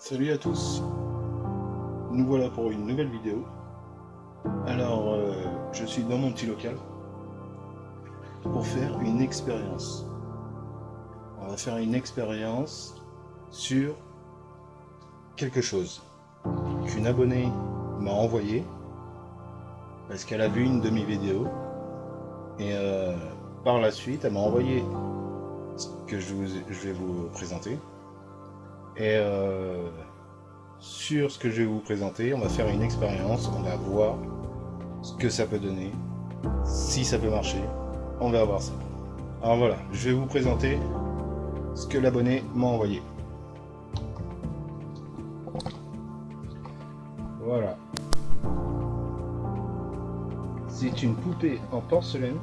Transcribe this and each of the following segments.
Salut à tous, nous voilà pour une nouvelle vidéo. Alors, je suis dans mon petit local pour faire une expérience. On va faire une expérience sur quelque chose qu'une abonnée m'a envoyé parce qu'elle a vu une de mes vidéos et par la suite elle m'a envoyé ce que je vais vous présenter et sur ce que je vais vous présenter on va faire une expérience, on va voir ce que ça peut donner, si ça peut marcher, on va voir ça. Alors voilà, je vais vous présenter ce que l'abonné m'a envoyé. Voilà. C'est une poupée en porcelaine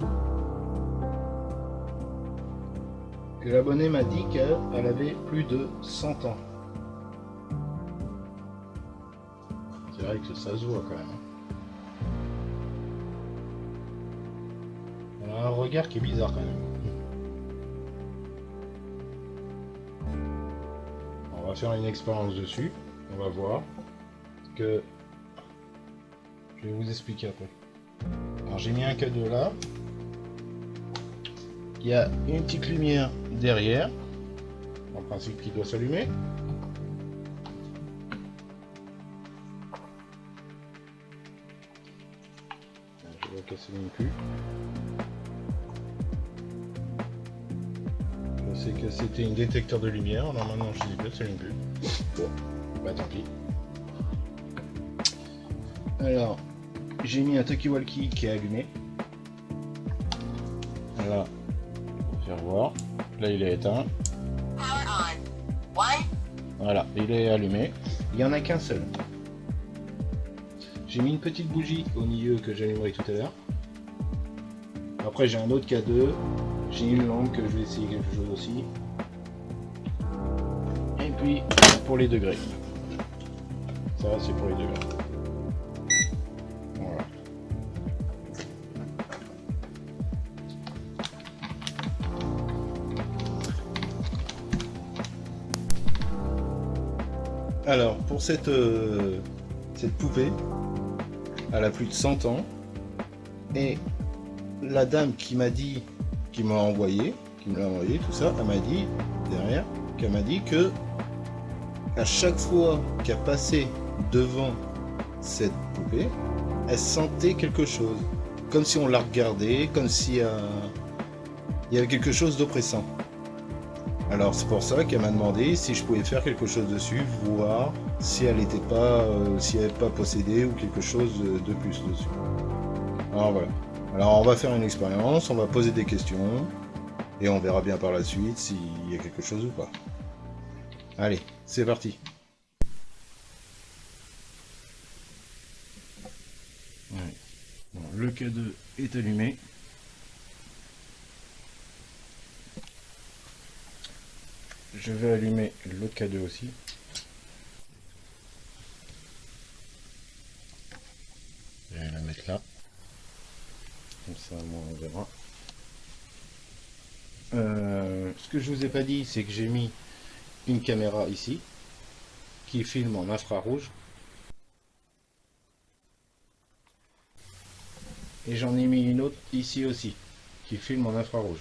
que l'abonné m'a dit qu'elle avait plus de 100 ans. C'est vrai que ça se voit quand même. Elle a un regard qui est bizarre quand même. On va faire une expérience dessus. On va voir que je vais vous expliquer après. Alors j'ai mis un cadeau là. Il y a une petite lumière derrière, en principe qui doit s'allumer. Je vois qu'elle ne s'allume plus. Je sais que c'était une détecteur de lumière, alors maintenant je sais que ça s'allume plus. Bon, bah tant pis. Alors, j'ai mis un talkie-walkie qui est allumé. Là, pour faire voir. Là, il est éteint. Voilà, il est allumé. Il n'y en a qu'un seul. J'ai mis une petite bougie au milieu que j'allumerai tout à l'heure. Après, j'ai un autre cadeau. J'ai une lampe que je vais essayer quelque chose aussi. Et puis, pour les degrés. Ça, c'est pour les degrés. Voilà. Alors, pour cette poupée, elle a plus de 100 ans. Et la dame qui m'a dit, qui me l'a envoyé, tout ça, elle m'a dit, derrière, qu'elle m'a dit que à chaque fois qu'elle passait devant cette poupée, elle sentait quelque chose. Comme si on la regardait, comme si il y avait quelque chose d'oppressant. Alors c'est pour ça qu'elle m'a demandé si je pouvais faire quelque chose dessus, voir si elle n'était pas, si elle n'avait pas possédé ou quelque chose de plus dessus. Alors voilà. Alors on va faire une expérience, on va poser des questions et on verra bien par la suite s'il y a quelque chose ou pas. Allez, c'est parti. Ouais. Bon, le K2 est allumé. Je vais allumer le K2 aussi. Je vais la mettre là. Comme ça, moi, on verra. Ce que je vous ai pas dit, c'est que j'ai mis une caméra ici qui filme en infrarouge. Et j'en ai mis une autre ici aussi qui filme en infrarouge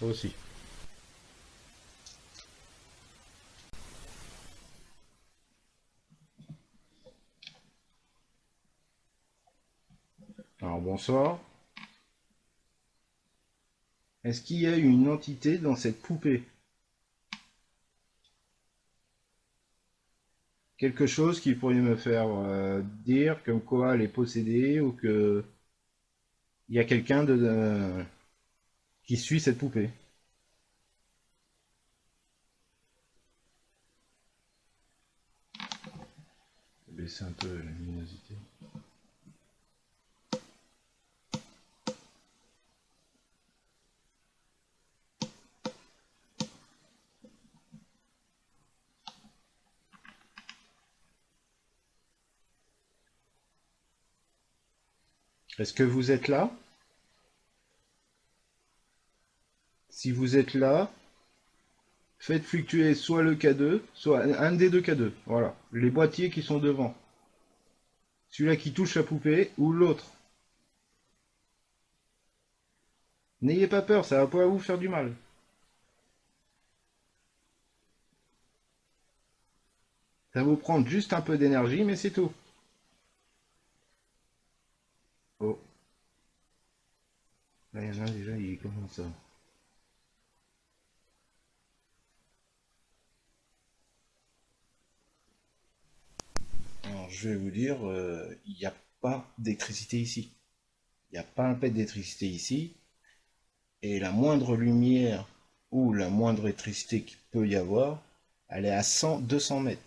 aussi. Alors bonsoir. Est-ce qu'il y a une entité dans cette poupée? Quelque chose qui pourrait me faire dire comme quoi elle est possédée ou que il y a quelqu'un qui suit cette poupée. Je vais baisser un peu la luminosité. Est-ce que vous êtes là? Si vous êtes là, Faites fluctuer soit le K2, soit un des deux K2. Voilà. Les boîtiers qui sont devant. Celui-là qui touche la poupée ou l'autre. N'ayez pas peur, ça va pas vous faire du mal. Ça va vous prendre juste un peu d'énergie, mais c'est tout. Oh, là il y en a un déjà, il commence ça. Alors je vais vous dire, il n'y a pas d'électricité ici. Il n'y a pas un pet d'électricité ici. Et la moindre lumière ou la moindre électricité qu'il peut y avoir, elle est à 100-200 mètres.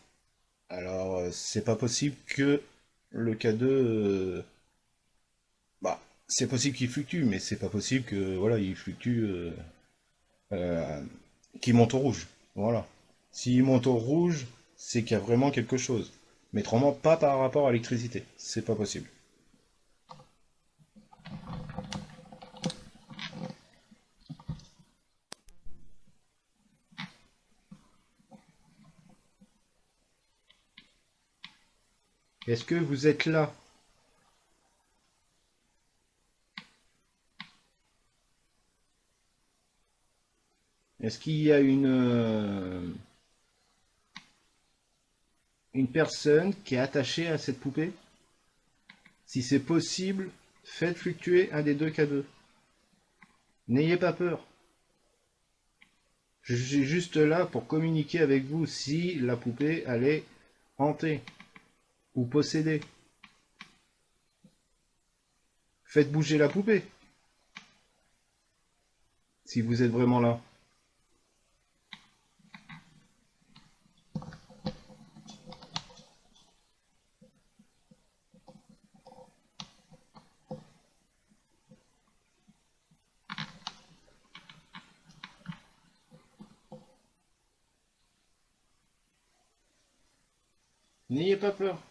Alors, c'est pas possible que le K2, bah, c'est possible qu'il fluctue, mais c'est pas possible que, voilà, il fluctue, euh, qu'il monte au rouge. Voilà. S'il monte au rouge, c'est qu'il y a vraiment quelque chose. Mais autrement, pas par rapport à l'électricité. C'est pas possible. Est-ce que vous êtes là? Est-ce qu'il y a une personne qui est attachée à cette poupée? Si c'est possible, faites fluctuer un des deux K2. N'ayez pas peur. Je suis juste là pour communiquer avec vous si la poupée elle est hantée ou possédée. Faites bouger la poupée si vous êtes vraiment là. N'ayez pas peur.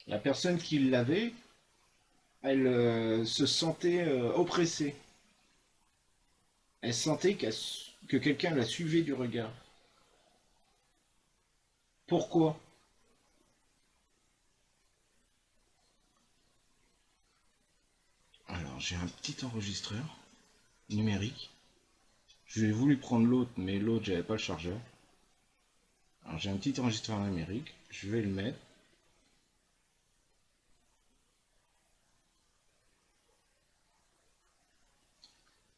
La personne qui l'avait, elle se sentait oppressée. Elle sentait que quelqu'un la suivait du regard. Pourquoi? Alors, j'ai un petit enregistreur numérique. J'ai voulu prendre l'autre, mais l'autre, j'avais pas le chargeur. Alors, j'ai un petit enregistreur numérique. Je vais le mettre.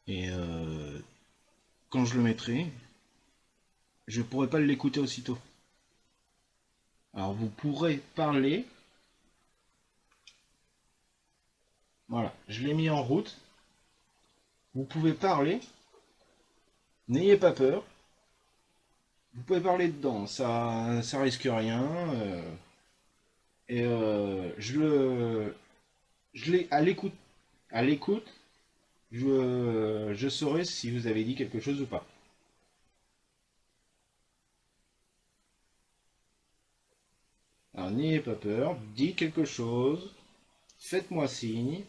Et quand je le mettrai, je ne pourrai pas l'écouter aussitôt. Alors, vous pourrez parler. Voilà, je l'ai mis en route. Vous pouvez parler. N'ayez pas peur. Vous pouvez parler dedans, ça risque rien. Et je l'ai à l'écoute, je saurai si vous avez dit quelque chose ou pas. Alors n'ayez pas peur, dites quelque chose, faites-moi signe,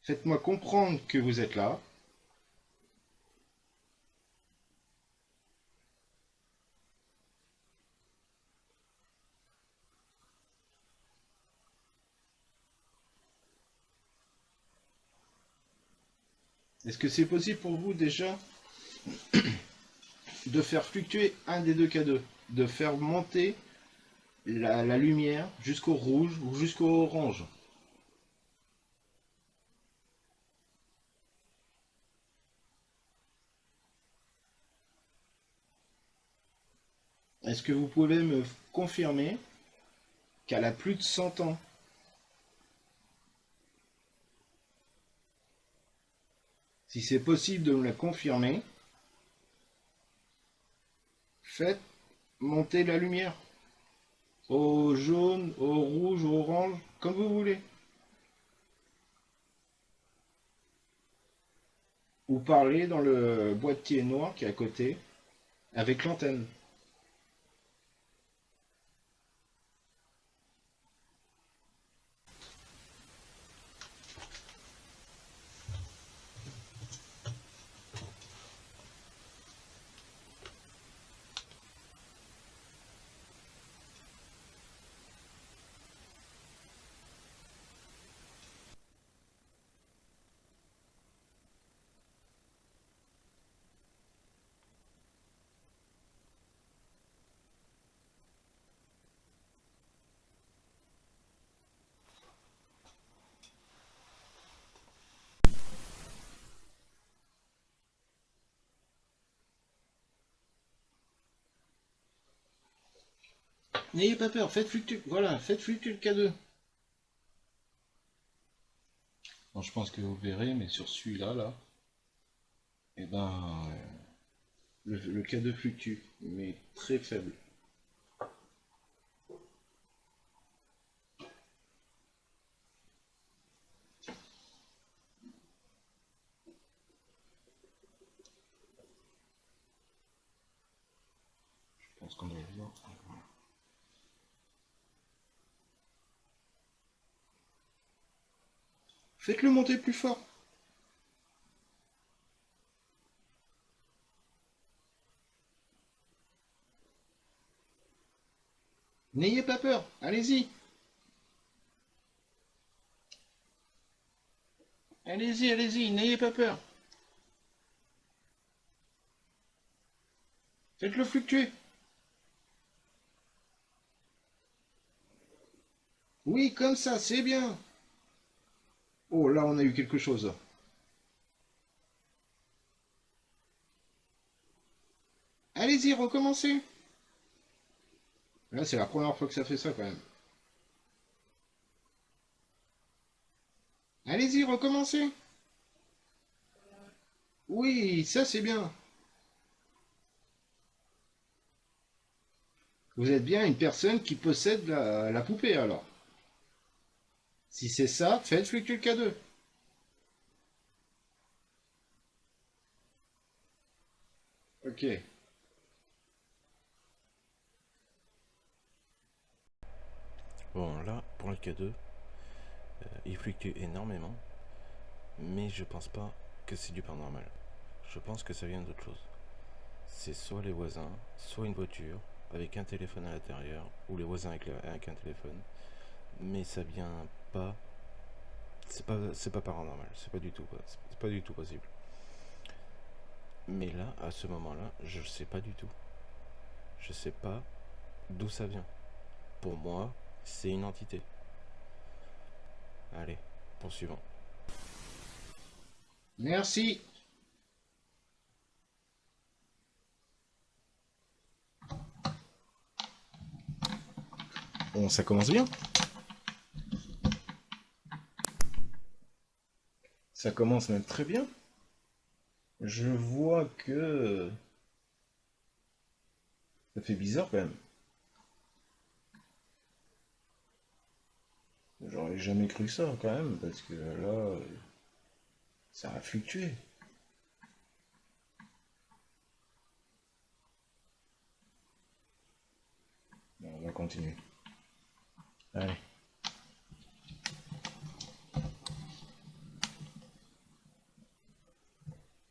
faites-moi comprendre que vous êtes là. Est-ce que c'est possible pour vous déjà de faire fluctuer un des deux K2, de faire monter la lumière jusqu'au rouge ou jusqu'au orange? Est-ce que vous pouvez me confirmer qu'elle a plus de 100 ans? Si c'est possible de me la confirmer, faites monter la lumière. Au jaune, au rouge, au orange, comme vous voulez. Ou parlez dans le boîtier noir qui est à côté, avec l'antenne. N'ayez pas peur, faites fluctuer. Voilà, faites fluctuer le K2. Bon, je pense que vous verrez, mais sur celui-là, là, eh ben, le K2 fluctue, mais très faible. Je pense qu'on doit le voir. Faites-le monter plus fort. N'ayez pas peur, allez-y. Allez-y, allez-y, n'ayez pas peur. Faites-le fluctuer. Oui, comme ça, c'est bien. Oh, là, on a eu quelque chose. Allez-y, recommencez. Là, c'est la première fois que ça fait ça, quand même. Allez-y, recommencez. Oui, ça, c'est bien. Vous êtes bien une personne qui possède la poupée, alors. Si c'est ça, faites fluctuer le K2. Ok. Bon, là, pour le K2, il fluctue énormément, mais je pense pas que c'est du paranormal. Je pense que ça vient d'autre chose. C'est soit les voisins, soit une voiture avec un téléphone à l'intérieur, ou les voisins avec un téléphone, mais ça vient pas. C'est pas paranormal, c'est pas du tout possible. Mais là, à ce moment-là, je sais pas du tout. Je sais pas d'où ça vient. Pour moi, c'est une entité. Allez, poursuivons. Merci. Bon, ça commence bien. Ça commence même très bien. Je vois que ça fait bizarre quand même. J'aurais jamais cru ça quand même, parce que là, ça a fluctué. Bon, on va continuer. Allez.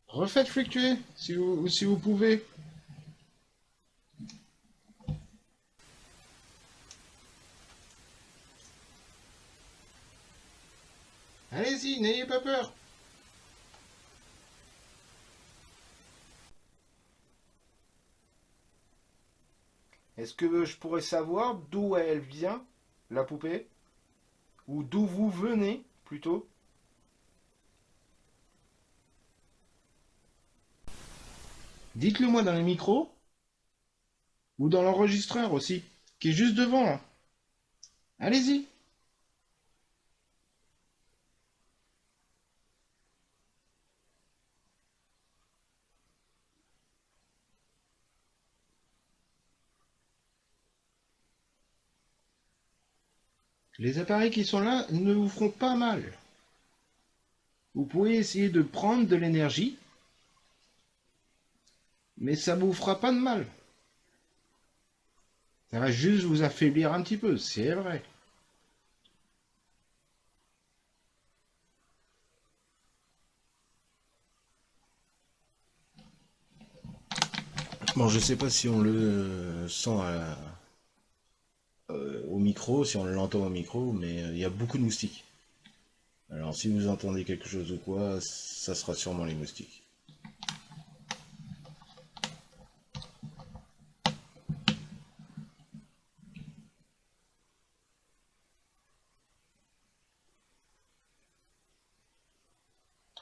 Refaites fluctuer, si vous pouvez. Allez-y, n'ayez pas peur. Est-ce que je pourrais savoir d'où elle vient, la poupée? Ou d'où vous venez, plutôt? Dites-le moi dans le micro, ou dans l'enregistreur aussi, qui est juste devant là. Allez-y. Les appareils qui sont là ne vous feront pas mal. Vous pouvez essayer de prendre de l'énergie, mais ça ne vous fera pas de mal. Ça va juste vous affaiblir un petit peu, c'est vrai. Bon, je sais pas si on le sent au micro, si on l'entend au micro, mais il y a beaucoup de moustiques. Alors si vous entendez quelque chose ou quoi, ça sera sûrement les moustiques.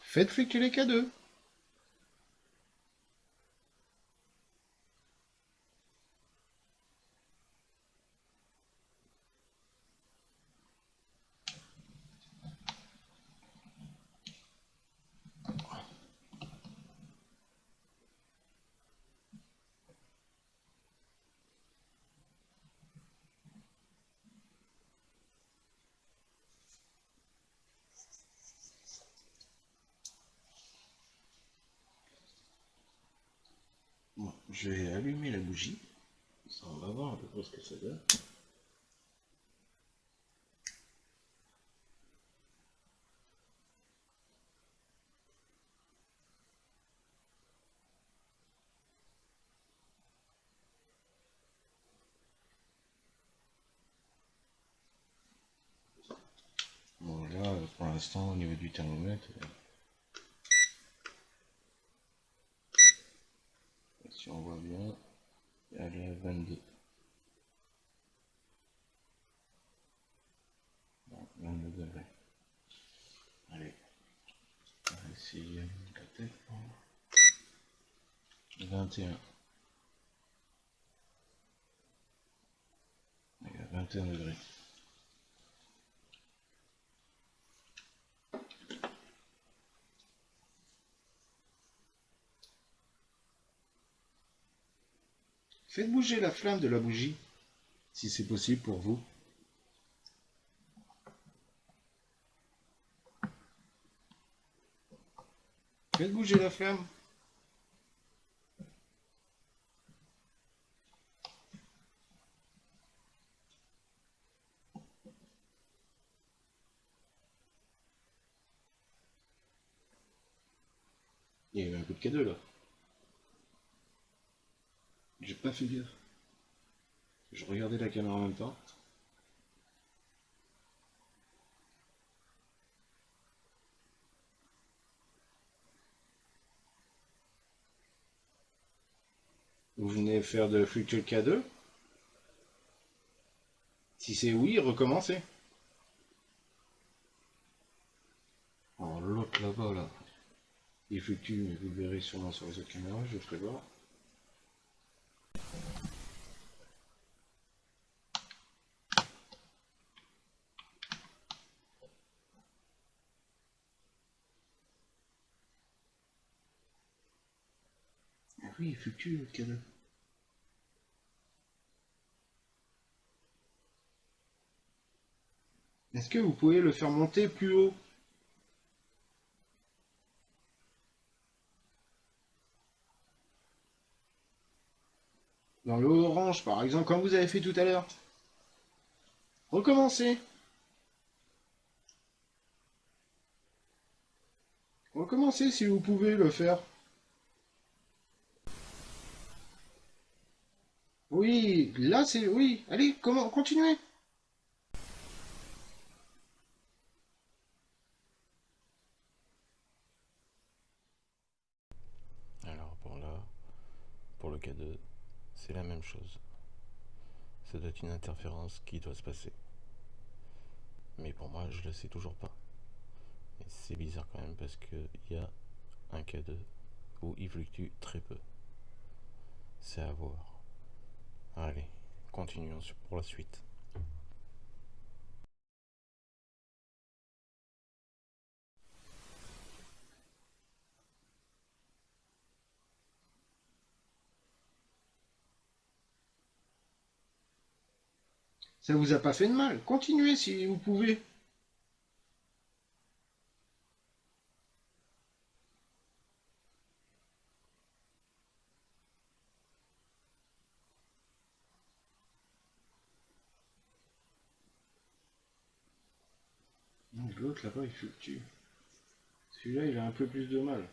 Faites fluctuer les K2. Je vais allumer la bougie. Ça, on va voir à peu près ce que ça donne. Bon là, pour l'instant, au niveau du thermomètre, si on voit bien, elle est à 22. Non, 22 degrés. Allez, on va essayer la tête. 21. Il y a 21 degrés. Faites bouger la flamme de la bougie, si c'est possible pour vous. Faites bouger la flamme. Il y a eu un coup de cadeau là. J'ai pas fait gaffe. Je regardais la caméra en même temps. Vous venez faire de Fluctual K2. Si c'est oui, recommencez. Alors l'autre là-bas là, il fluctue, mais vous le verrez sûrement sur les autres caméras, je ferai voir. Ah oui, il fluctue l'autre K2. Est-ce que vous pouvez le faire monter plus haut? Dans le orange par exemple, comme vous avez fait tout à l'heure. Recommencez. Recommencez si vous pouvez le faire. Oui, là c'est... Oui, allez, comment... Continuez. Alors pour là, pour le K2, c'est la même chose. Ça doit être une interférence qui doit se passer. Mais pour moi, je le sais toujours pas. Et c'est bizarre quand même parce qu'il y a un K2 où il fluctue très peu. C'est à voir. Allez, continuons pour la suite. Ça vous a pas fait de mal. Continuez si vous pouvez. L'autre là-bas il fluctue. Celui-là il a un peu plus de mal.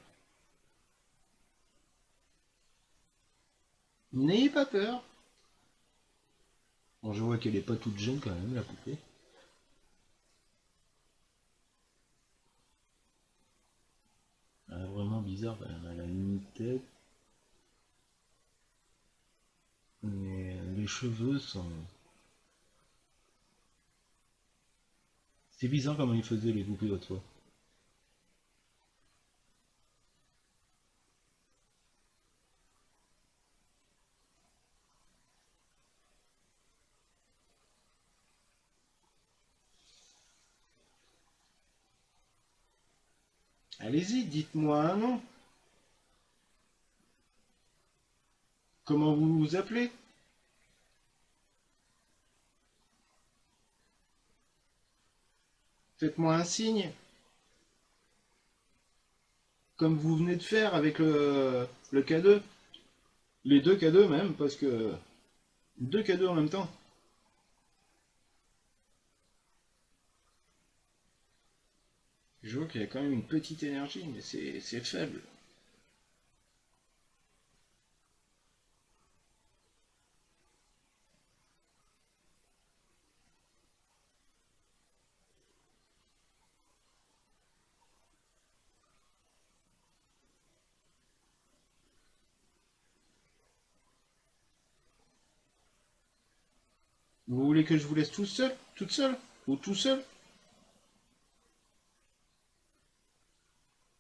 N'ayez pas peur. Bon, je vois qu'elle est pas toute jeune quand même, la poupée. Elle est vraiment bizarre quand même. Elle a une tête. Mais les cheveux sont... C'est bizarre comment ils faisaient les poupées autrefois. Allez-y, dites-moi un nom. Comment vous vous appelez? Faites-moi un signe. Comme vous venez de faire avec le K2. Les deux cadeaux même, parce que deux cadeaux en même temps. Je vois qu'il y a quand même une petite énergie, mais c'est faible. Vous voulez que je vous laisse tout seul, toute seule, ou tout seul?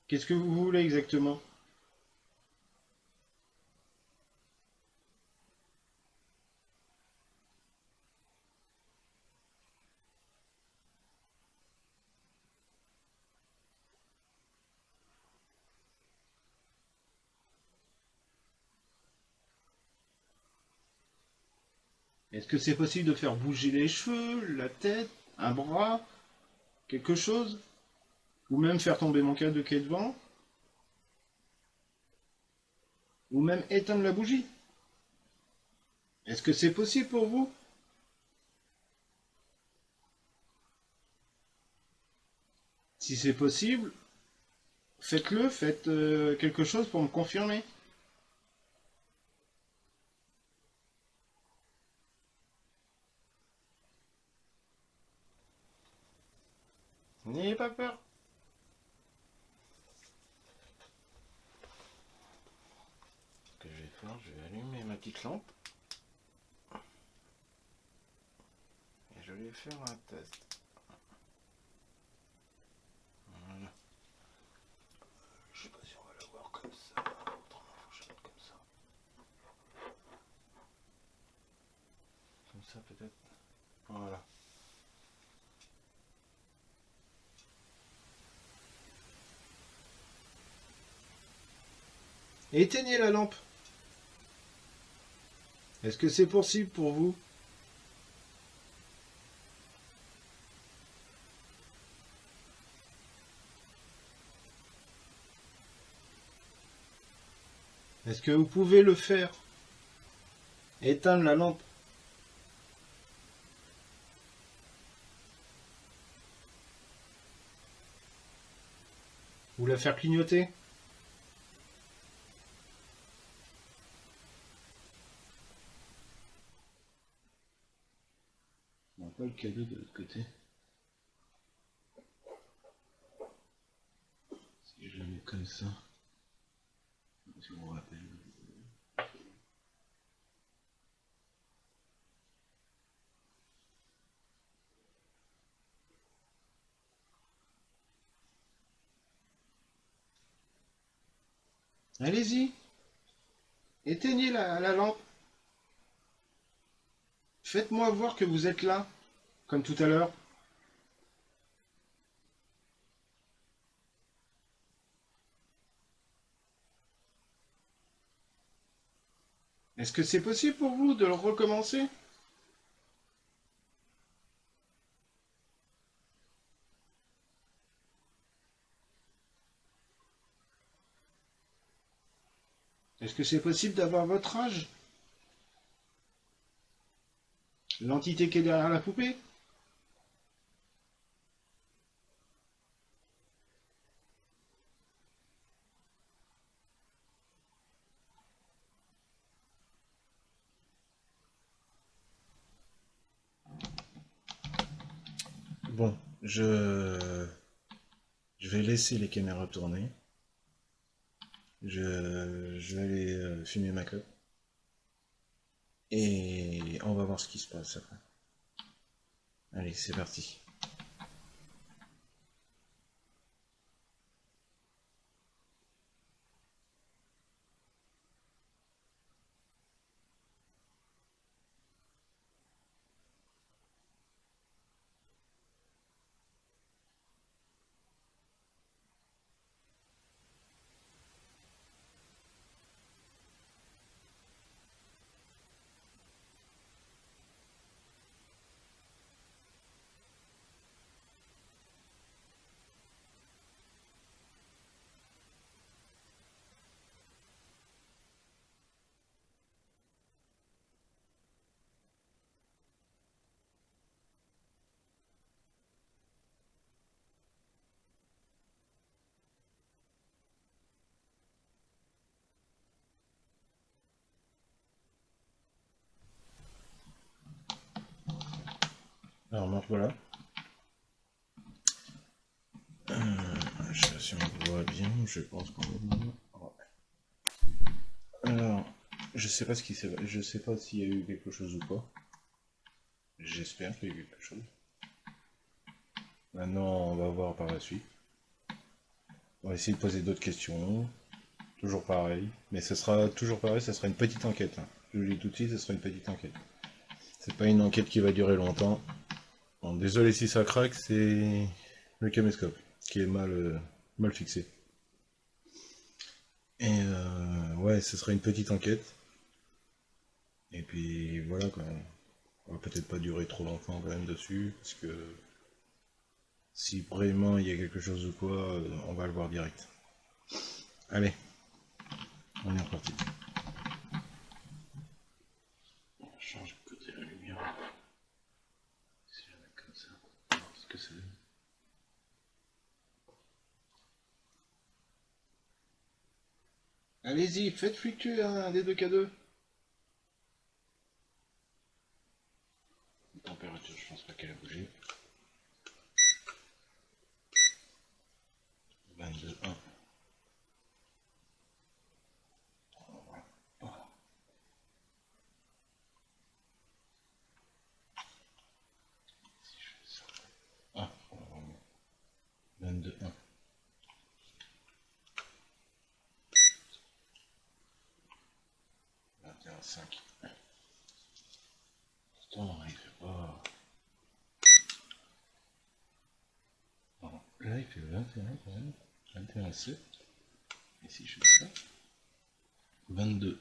Qu'est-ce que vous voulez exactement? Est-ce que c'est possible de faire bouger les cheveux, la tête, un bras, quelque chose? Ou même faire tomber mon cadeau qui est devant? Ou même éteindre la bougie? Est-ce que c'est possible pour vous? Si c'est possible, faites-le, faites quelque chose pour me confirmer. N'ayez pas peur. Ce que je vais faire, je vais allumer ma petite lampe. Et je vais faire un test. Voilà. Je sais pas si on va le voir comme ça. Autrement, faut que je mette comme ça. Comme ça, peut-être. Voilà. Éteignez la lampe. Est-ce que c'est possible pour vous? Est-ce que vous pouvez le faire? Éteindre la lampe. Ou la faire clignoter? On n'a pas le cadeau de l'autre côté. Si je le mets comme ça, si on me rappelle. Allez-y, éteignez la lampe. Faites-moi voir que vous êtes là, comme tout à l'heure. Est-ce que c'est possible pour vous de le recommencer? Est-ce que c'est possible d'avoir votre âge? L'entité qui est derrière la poupée? Bon, je vais laisser les caméras tourner. Je vais aller fumer ma clope. Et on va voir ce qui se passe après. Allez, c'est parti. Alors, me voilà. Je sais pas si on voit bien, je pense qu'on est bien. Alors, je sais pas ce qui s'est... Je sais pas s'il y a eu quelque chose ou pas. J'espère qu'il y a eu quelque chose. Maintenant, on va voir par la suite. On va essayer de poser d'autres questions. Toujours pareil. Mais ce sera toujours pareil, ça sera une petite enquête. Hein. Je vous le dis tout de suite, ce sera une petite enquête. C'est pas une enquête qui va durer longtemps. Bon, désolé si ça craque, c'est le caméscope qui est mal fixé. Et ouais, ce sera une petite enquête. Et puis voilà quoi. On va peut-être pas durer trop longtemps quand même dessus, parce que si vraiment il y a quelque chose ou quoi, on va le voir direct. Allez, on est reparti. On va changer de côté la lumière. Si je la mets comme ça, on va voir ce que ça donne. Allez-y, faites fluctuer un des deux K2. La température, je pense pas qu'elle a bougé. 22,1. Ah, on va remettre 22,1. 21,5. Pourtant, il fait pas... Non, là, il fait 21 quand même. 21,7. Et si je fais ça, 22.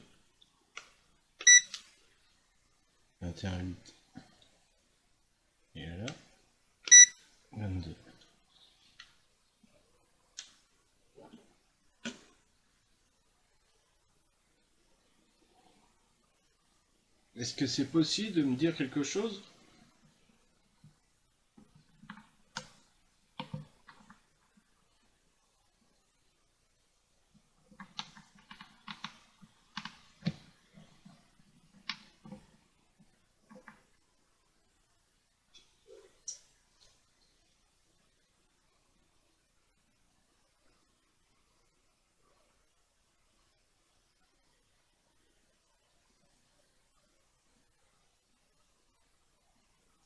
21,8. Et là, 22. Est-ce que c'est possible de me dire quelque chose?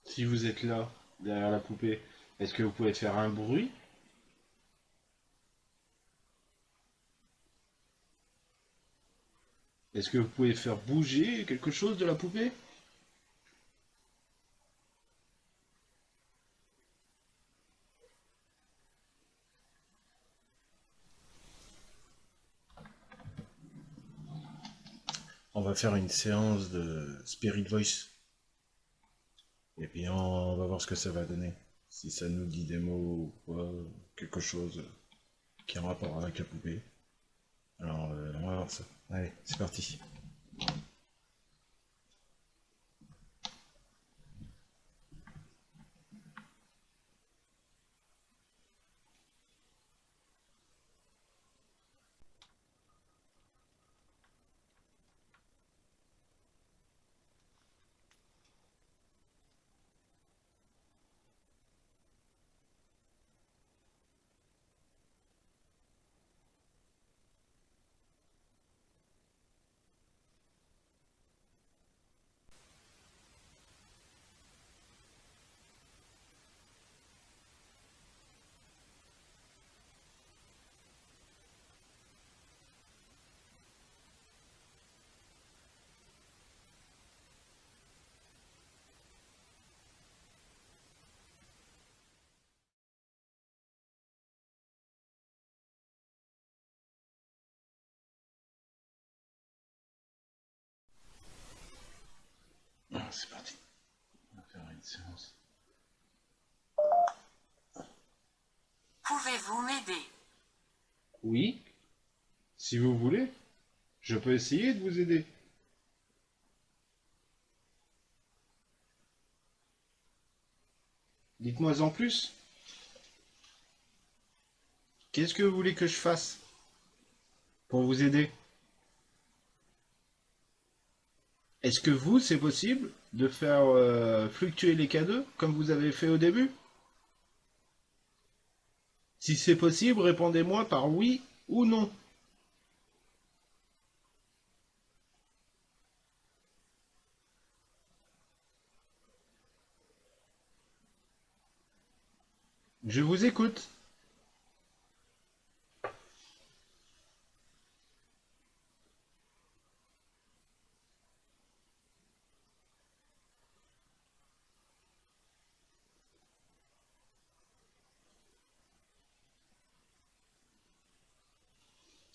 Si vous êtes là, derrière la poupée, est-ce que vous pouvez faire un bruit? Est-ce que vous pouvez faire bouger quelque chose de la poupée? On va faire une séance de Spirit Voice. Et puis on va voir ce que ça va donner. Si ça nous dit des mots ou quoi, quelque chose qui a un rapport avec la poupée. Alors on va voir ça. Allez, c'est parti. Ah, c'est parti. On va faire une séance. Pouvez-vous m'aider? Oui, si vous voulez, je peux essayer de vous aider. Dites-moi en plus. Qu'est-ce que vous voulez que je fasse pour vous aider? Est-ce que vous, c'est possible de faire fluctuer les K2 comme vous avez fait au début? Si c'est possible, répondez-moi par oui ou non. Je vous écoute.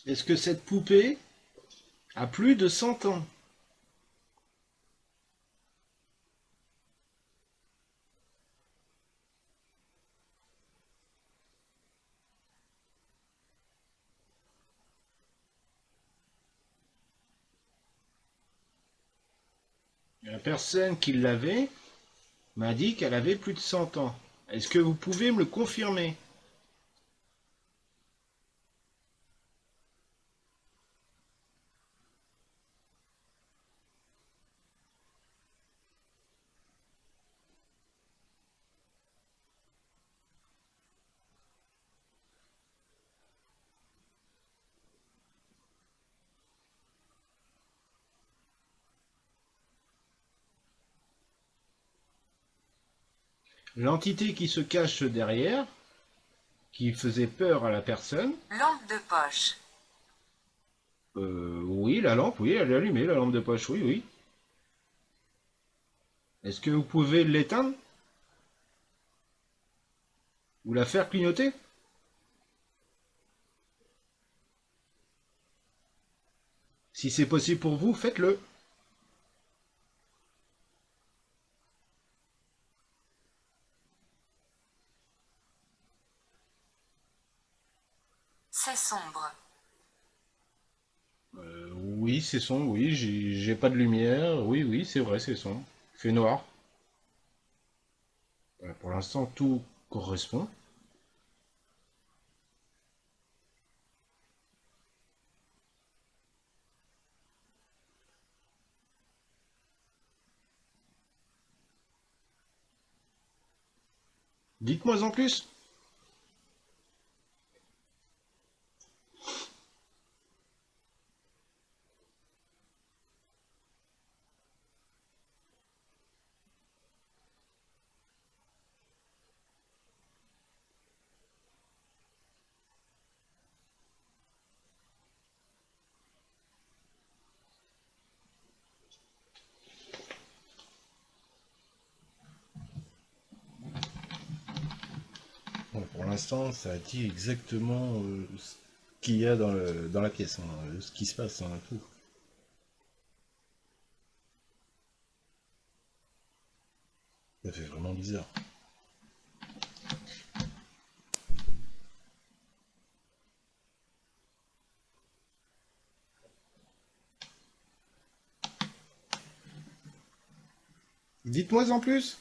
Est-ce que cette poupée a plus de 100 ans? La personne qui l'avait m'a dit qu'elle avait plus de 100 ans. Est-ce que vous pouvez me le confirmer? L'entité qui se cache derrière, qui faisait peur à la personne. Lampe de poche. Oui, la lampe, oui, elle est allumée, la lampe de poche, oui, oui. Est-ce que vous pouvez l'éteindre? Ou la faire clignoter? Si c'est possible pour vous, faites-le. C'est sombre. Oui, c'est sombre, oui, j'ai pas de lumière, oui, oui, c'est vrai, c'est sombre. Il fait noir. Pour l'instant, tout correspond. Dites-moi en plus. Bon, pour l'instant, ça dit exactement ce qu'il y a dans la pièce, hein, ce qui se passe, hein, tout. Ça fait vraiment bizarre. Dites-moi en plus.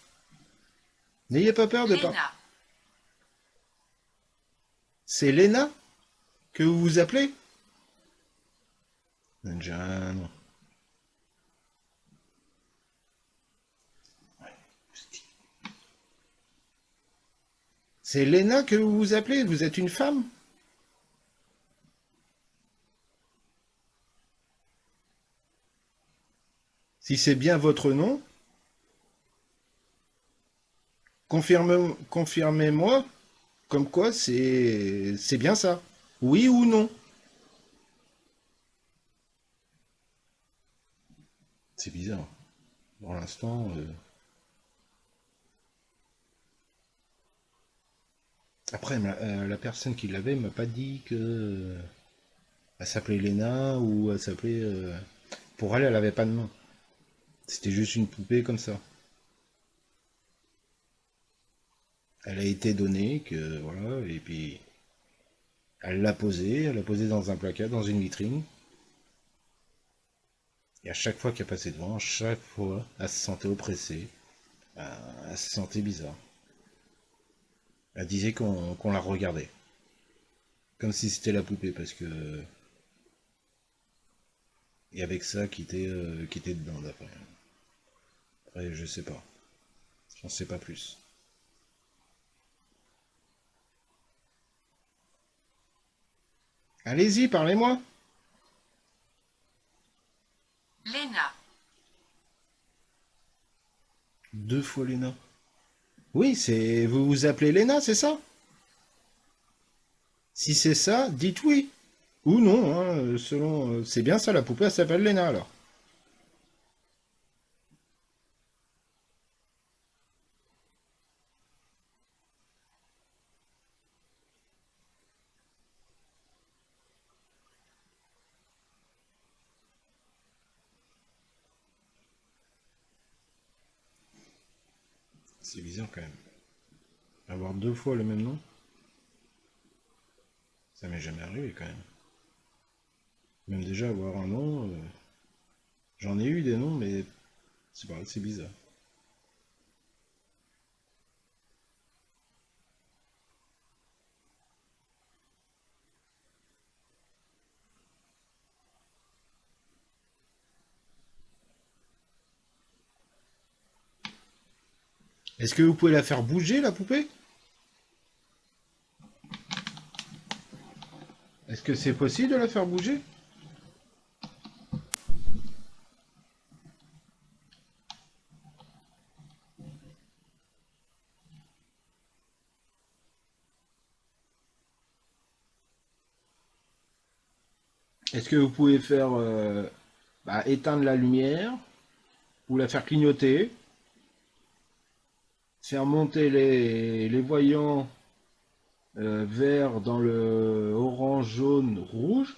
N'ayez pas peur de pas. Léna. C'est Léna que vous vous appelez? Jeanne. C'est Léna que vous vous appelez? Vous êtes une femme? Si c'est bien votre nom, confirmez-moi comme quoi c'est bien ça. Oui ou non? C'est bizarre. Pour l'instant, après, la personne qui l'avait m'a pas dit que elle s'appelait Léna ou elle s'appelait. Pour elle, elle avait pas de nom. C'était juste une poupée comme ça. Elle a été donnée, que voilà, et puis elle l'a posée dans un placard, dans une vitrine. Et à chaque fois qu'elle passait devant, chaque fois, elle se sentait oppressée, elle se sentait bizarre. Elle disait qu'on la regardait, comme si c'était la poupée, parce que Et avec ça qui était dedans d'après. Après, je sais pas. J'en sais pas plus. Allez-y, parlez-moi. Léna. 2 fois Léna. Oui, c'est. Vous vous appelez Léna, c'est ça? Si c'est ça, dites oui. Ou non, hein, selon. C'est bien ça, la poupée, elle s'appelle Léna alors. C'est bizarre quand même. Avoir 2 fois le même nom, ça m'est jamais arrivé quand même. Même déjà avoir un nom, j'en ai eu des noms, mais c'est pareil, c'est bizarre. Est-ce que vous pouvez la faire bouger, la poupée? Est-ce que c'est possible de la faire bouger? Est-ce que vous pouvez faire éteindre la lumière ou la faire clignoter, faire monter les voyants vert dans le orange, jaune, rouge,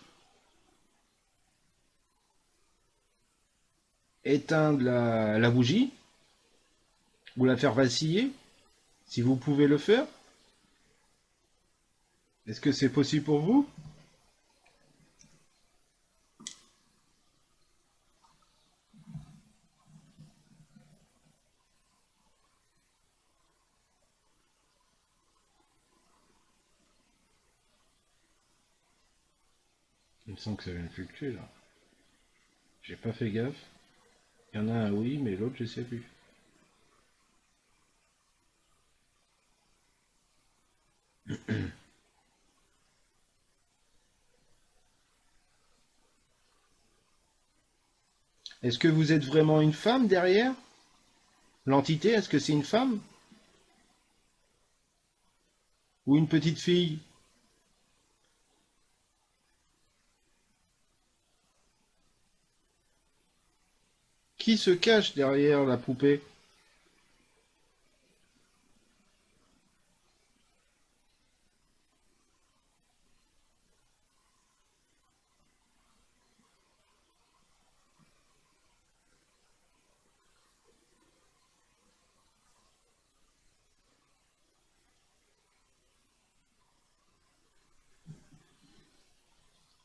éteindre la bougie ou la faire vaciller, si vous pouvez le faire? Est-ce que c'est possible pour vous? Il me semble que ça vient de fluctuer là. J'ai pas fait gaffe. Il y en a un oui, mais l'autre je sais plus. Est-ce que vous êtes vraiment une femme derrière? L'entité, est-ce que c'est une femme? Ou une petite fille? Qui se cache derrière la poupée?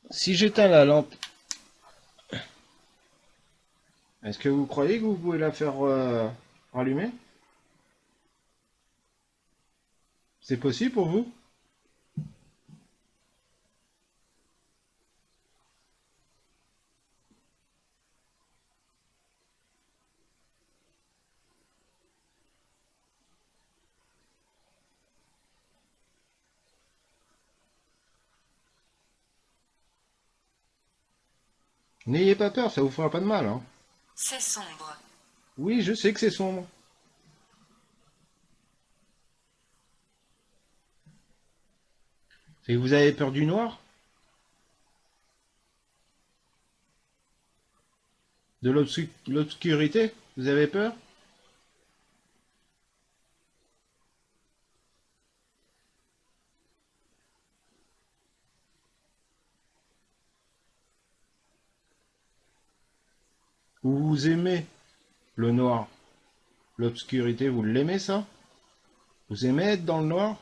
Si j'éteins la lampe, est-ce que vous croyez que vous pouvez la faire rallumer? C'est possible pour vous? N'ayez pas peur, ça vous fera pas de mal, hein. C'est sombre. Oui, je sais que c'est sombre. C'est que vous avez peur du noir? De l'obscurité? Vous avez peur? Ou vous aimez le noir? L'obscurité, vous l'aimez ça? Vous aimez être dans le noir?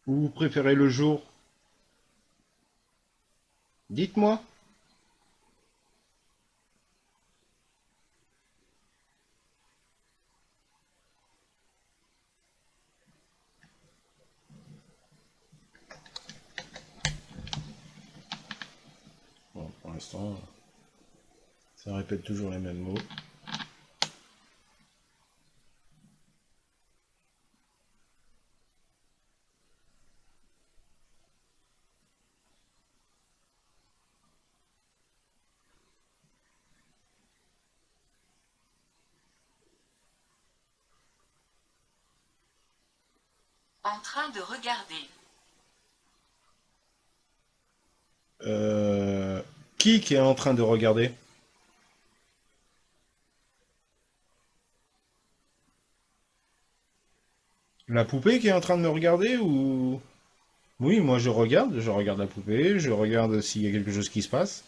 Ou vous préférez le jour? Dites-moi. l'instant, ça répète toujours les mêmes mots. En train de regarder. Qui est en train de regarder? La poupée qui est en train de me regarder ou... Oui, moi je regarde la poupée, je regarde s'il y a quelque chose qui se passe.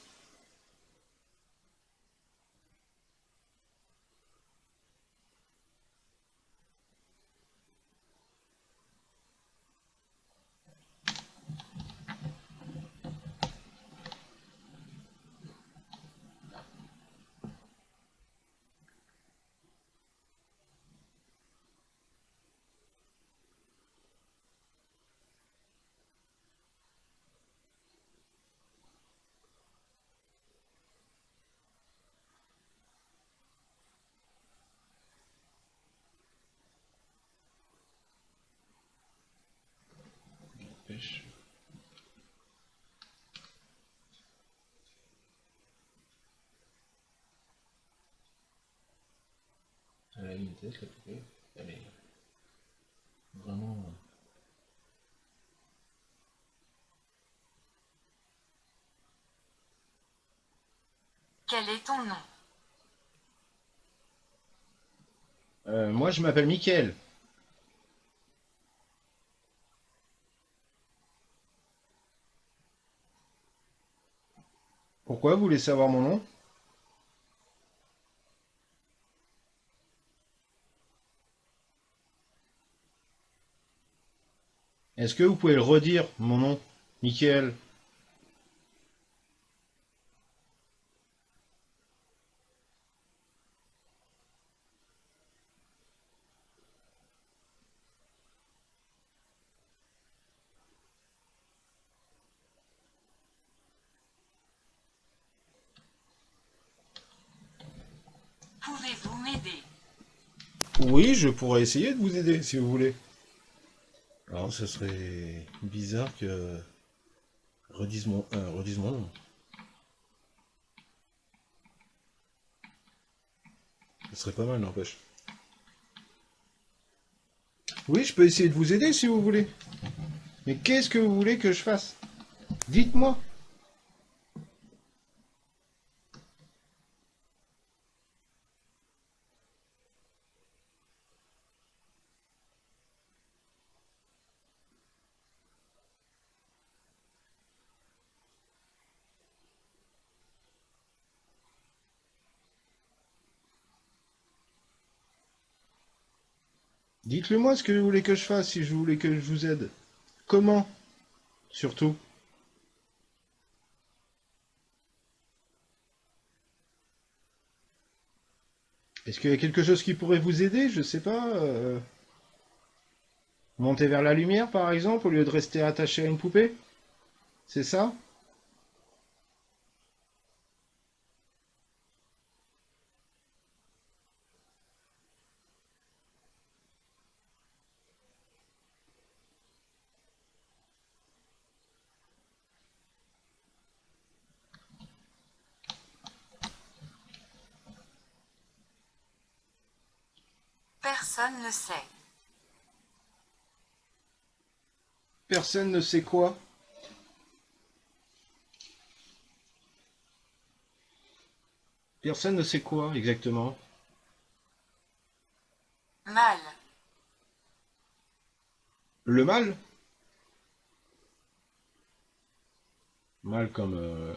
Pêche. Elle a une tête, la poupée. Elle est vraiment... Quel est ton nom? Moi je m'appelle Mickaël. Pourquoi vous voulez savoir mon nom? Est-ce que vous pouvez le redire, mon nom? Mickaël. Pouvez-vous m'aider? Oui, je pourrais essayer de vous aider si vous voulez. Alors, ce serait bizarre que redise mon nom. Ce serait pas mal, n'empêche. Oui, je peux essayer de vous aider si vous voulez. Mais qu'est-ce que vous voulez que je fasse? Dites-moi. Dites-le moi ce que vous voulez que je fasse si je voulais que je vous aide. Comment? Surtout. Est-ce qu'il y a quelque chose qui pourrait vous aider? Je sais pas. Monter vers la lumière, par exemple, au lieu de rester attaché à une poupée? C'est ça? Personne ne sait. Personne ne sait quoi? Personne ne sait quoi exactement? Mal. Le mal? Mal comme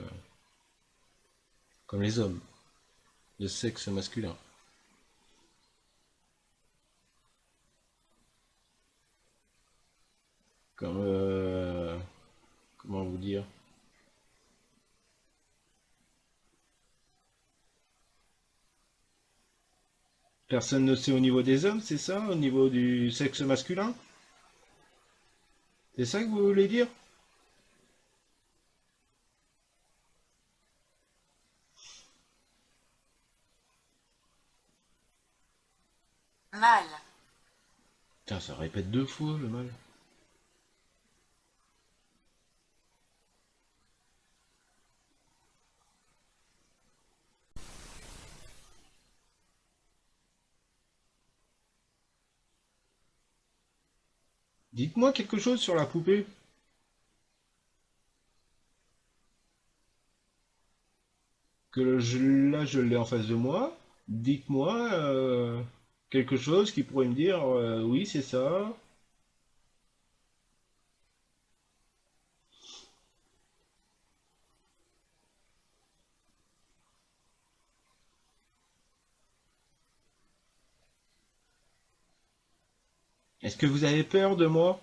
les hommes, le sexe masculin. Comme comment vous dire? Personne ne sait au niveau des hommes, c'est ça? Au niveau du sexe masculin? C'est ça que vous voulez dire? Mal. Putain, ça répète 2 fois le mal. Dites-moi quelque chose sur la poupée. Là, je l'ai en face de moi. Dites-moi quelque chose qui pourrait me dire oui, c'est ça. Est-ce que vous avez peur de moi?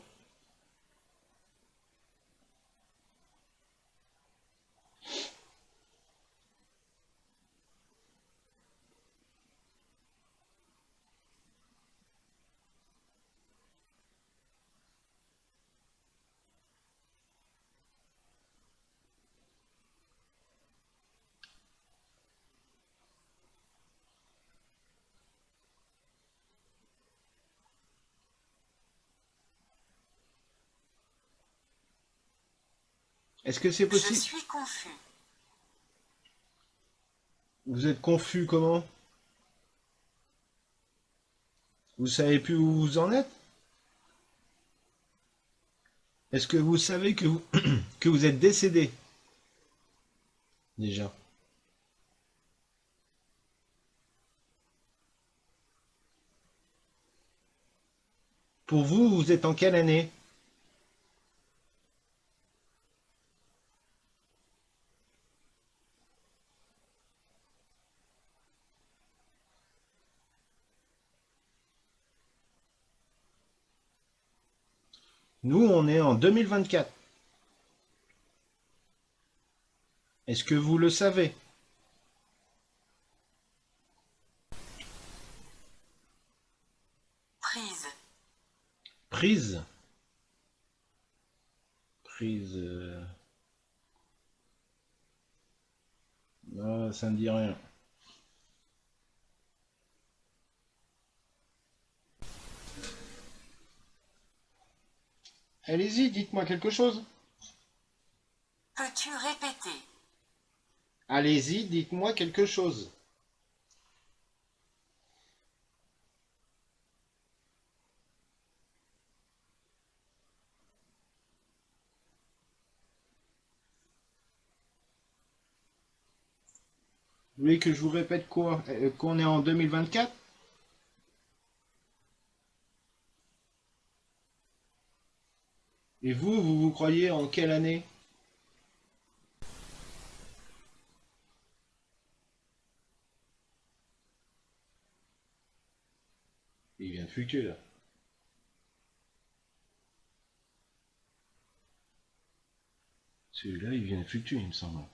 Est-ce que c'est Je possible? suis confus. Vous êtes confus comment? Vous savez plus où vous en êtes? Est-ce que vous savez que vous, que vous êtes décédé? Déjà. Pour vous, vous êtes en quelle année? Nous, on est en 2024. Est-ce que vous le savez? Prise. Prise. Prise. Ah, ça me dit rien. Allez-y, dites-moi quelque chose. Peux-tu répéter? Allez-y, dites-moi quelque chose. Vous voulez que je vous répète quoi? Qu'on est en 2024? Et vous, vous vous croyez en quelle année? Il vient de fluctuer là. Celui-là, il vient de fluctuer, il me semble.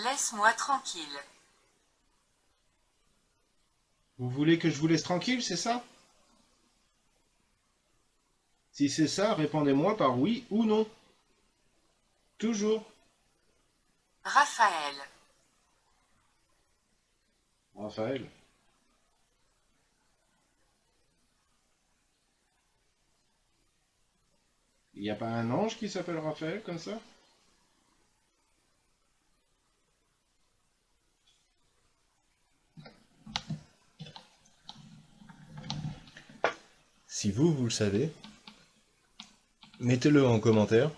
Laisse-moi tranquille. Vous voulez que je vous laisse tranquille, c'est ça? Si c'est ça, répondez-moi par oui ou non. Toujours. Raphaël. Raphaël. Il n'y a pas un ange qui s'appelle Raphaël comme ça? Si vous, vous le savez, mettez-le en commentaire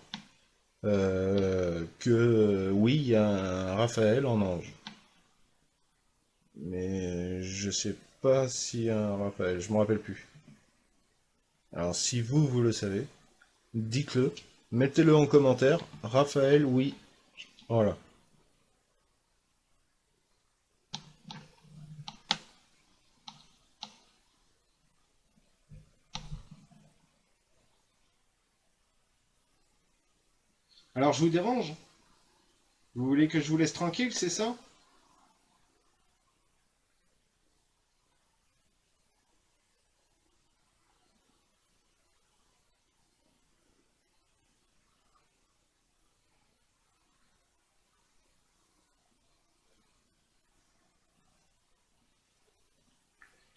que oui, il y a un Raphaël en ange. Mais je sais pas s'il y a un Raphaël, je me rappelle plus. Alors si vous, vous le savez, dites-le, mettez-le en commentaire. Raphaël, oui. Voilà. Alors je vous dérange? Vous voulez que je vous laisse tranquille, c'est ça?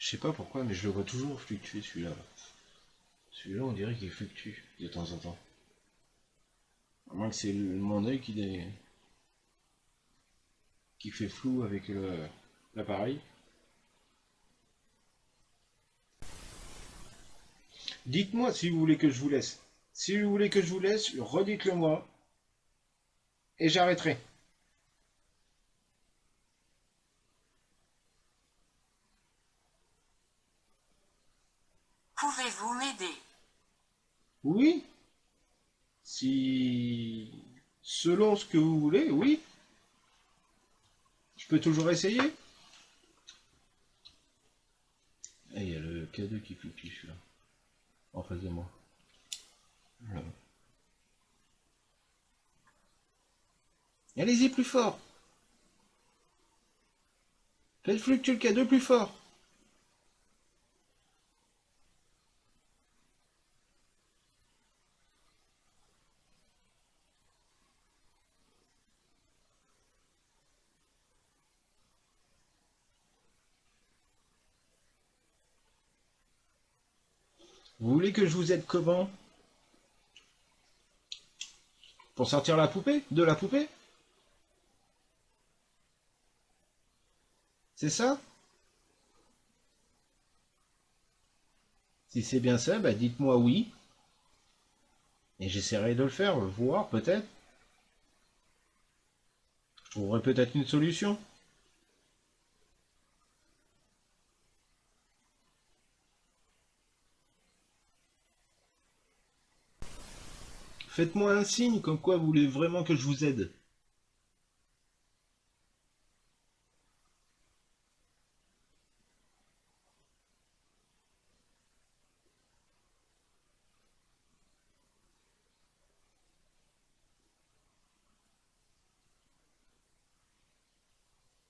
Je sais pas pourquoi, mais je le vois toujours fluctuer celui-là. Celui-là, on dirait qu'il fluctue de temps en temps. À moins que c'est mon œil qui fait flou avec l'appareil. Dites-moi si vous voulez que je vous laisse. Si vous voulez que je vous laisse, redites-le moi. Et j'arrêterai. Pouvez-vous m'aider? Oui. Si... Selon ce que vous voulez, oui. Je peux toujours essayer. Ah, il y a le K2 qui fluctue celui-là. En face de moi. Voilà. Allez-y plus fort. Faites fluctuer le K2 plus fort. Vous voulez que je vous aide comment? Pour sortir la poupée? De la poupée? C'est ça? Si c'est bien ça, bah dites-moi oui. Et j'essaierai de le faire, voir peut-être. Je trouverai peut-être une solution. Faites-moi un signe comme quoi vous voulez vraiment que je vous aide.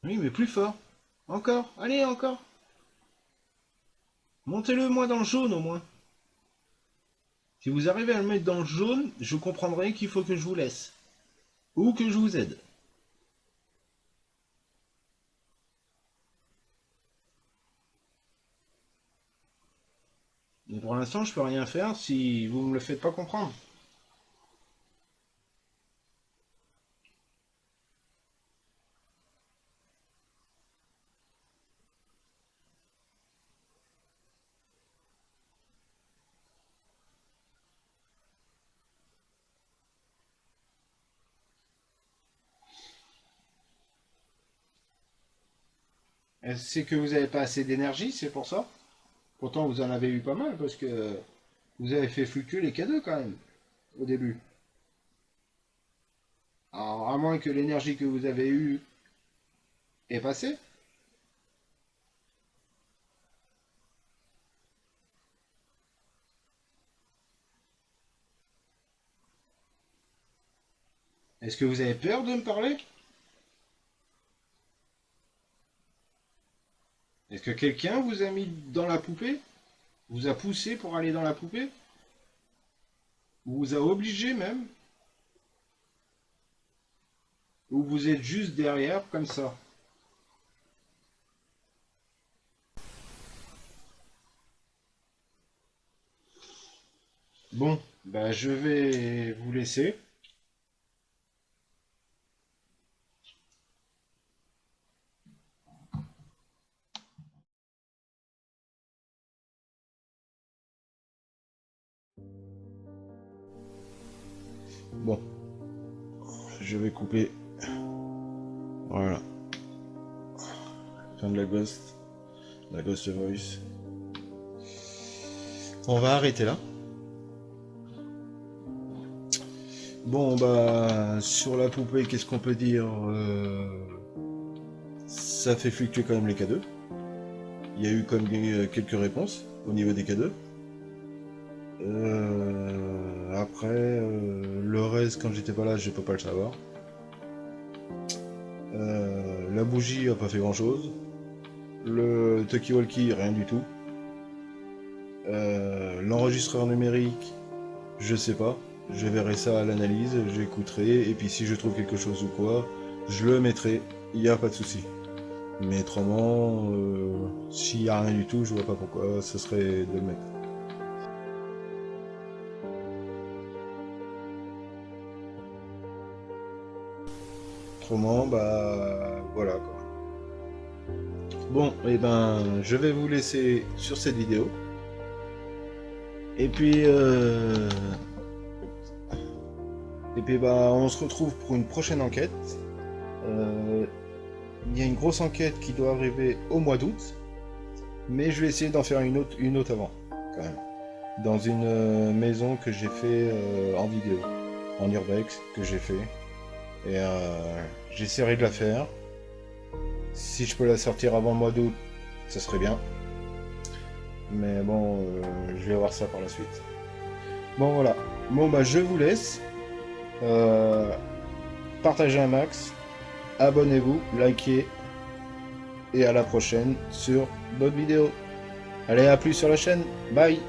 Oui, mais plus fort. Encore, allez, encore. Montez-le moi dans le jaune au moins. Si vous arrivez à le mettre dans le jaune, je comprendrai qu'il faut que je vous laisse. Ou que je vous aide. Mais pour l'instant, je peux rien faire si vous me le faites pas comprendre. C'est que vous n'avez pas assez d'énergie, c'est pour ça. Pourtant, vous en avez eu pas mal, parce que vous avez fait fluctuer les cadeaux quand même, au début. Alors, à moins que l'énergie que vous avez eue est passée. Est-ce que vous avez peur de me parler? Est-ce que quelqu'un vous a mis dans la poupée? Vous a poussé pour aller dans la poupée? Ou vous a obligé même? Ou vous êtes juste derrière comme ça? Bon, bah je vais vous laisser. Bon, je vais couper. Voilà. Fin de la Ghost Voice. On va arrêter là. Bon, bah, sur la poupée, qu'est-ce qu'on peut dire? Ça fait fluctuer quand même les K2. Il y a eu comme quelques réponses au niveau des K2. Après, le reste, quand j'étais pas là, je peux pas le savoir. La bougie a pas fait grand chose. Le talkie-walkie, rien du tout. L'enregistreur numérique, je sais pas. Je verrai ça à l'analyse, j'écouterai, et puis si je trouve quelque chose ou quoi, je le mettrai, il n'y a pas de souci. Mais autrement, s'il n'y a rien du tout, je vois pas pourquoi ce serait de le mettre. Autrement, bah voilà quoi. Bon, et ben je vais vous laisser sur cette vidéo. Et puis bah on se retrouve pour une prochaine enquête. Il y a une grosse enquête qui doit arriver au mois d'août, mais je vais essayer d'en faire une autre avant, quand même. Dans une maison que j'ai fait en vidéo, en urbex, que j'ai fait. Et j'essaierai de la faire. Si je peux la sortir avant le mois d'août, ça serait bien. Mais bon, je vais voir ça par la suite. Bon voilà. Bon bah je vous laisse. Partagez un max. Abonnez-vous, likez. Et à la prochaine sur d'autres vidéos. Allez, à plus sur la chaîne. Bye.